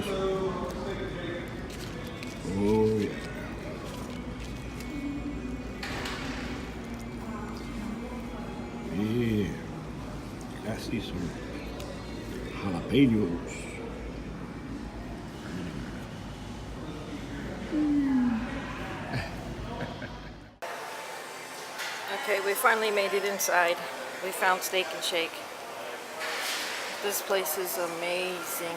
delicious. Oh yeah. Yeah. I see some jalapenos. Okay, we finally made it inside. We found Steak and Shake. This place is amazing.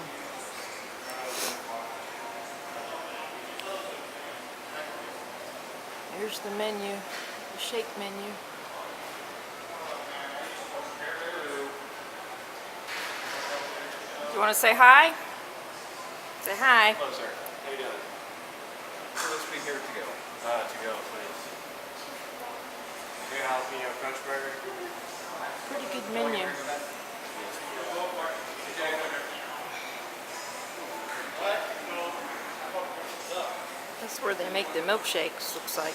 Here's the menu, the shake menu. You want to say hi? Say hi. Hello, sir. How you doing? Let's be here to go. To go, please. Okay, jalapeno crunch burger. Pretty good menu. That's where they make the milkshakes, looks like.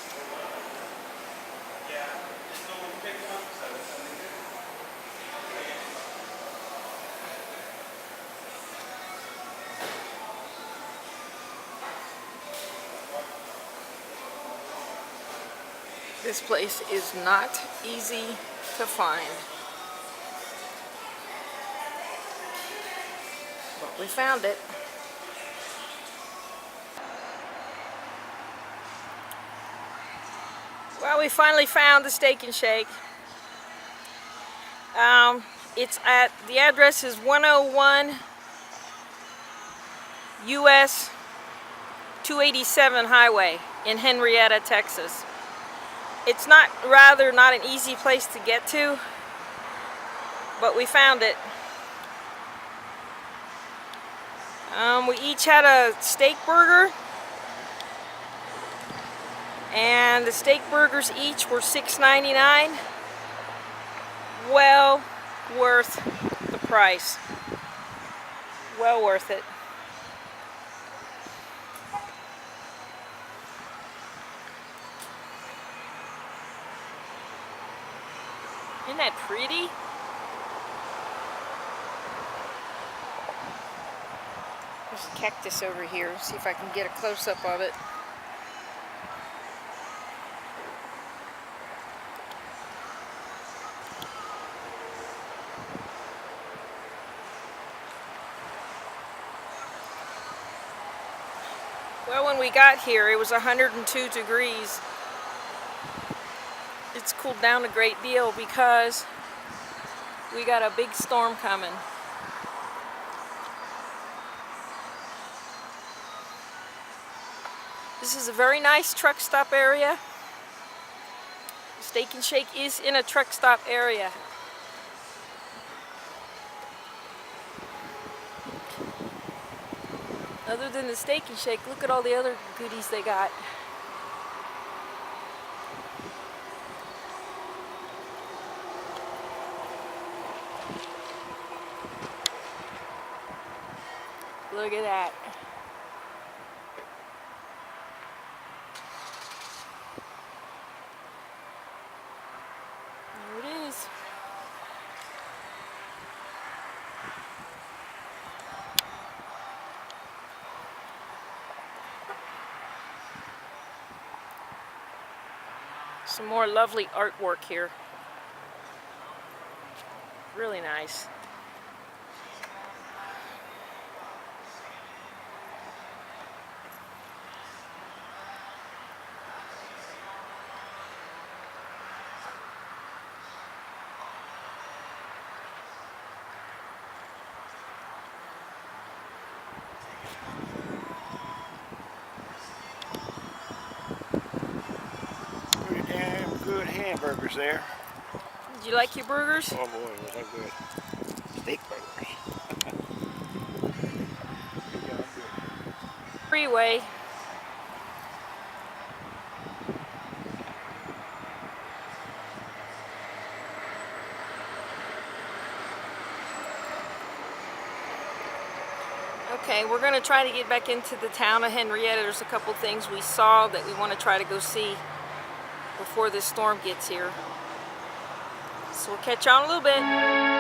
This place is not easy to find. But we found it. Well, we finally found the Steak and Shake. It's at, the address is 101 US 287 Highway in Henrietta, Texas. It's not an easy place to get to, but we found it. We each had a steak burger, and the steak burgers each were $6.99. Well worth the price. Well worth it. Isn't that pretty? There's a cactus over here. See if I can get a close-up of it. Well, when we got here, it was 102 degrees. It's cooled down a great deal because we got a big storm coming. This is a very nice truck stop area. Steak and Shake is in a truck stop area. Other than the Steak and Shake, look at all the other goodies they got. Look at that. There it is. Some more lovely artwork here. Really nice. Pretty damn good hamburgers there. Did you like your burgers? Oh boy, was that good. Steak burgers. Freeway. Okay, we're going to try to get back into the town of Henrietta. There's a couple things we saw that we want to try to go see before this storm gets here. So we'll catch you on a little bit.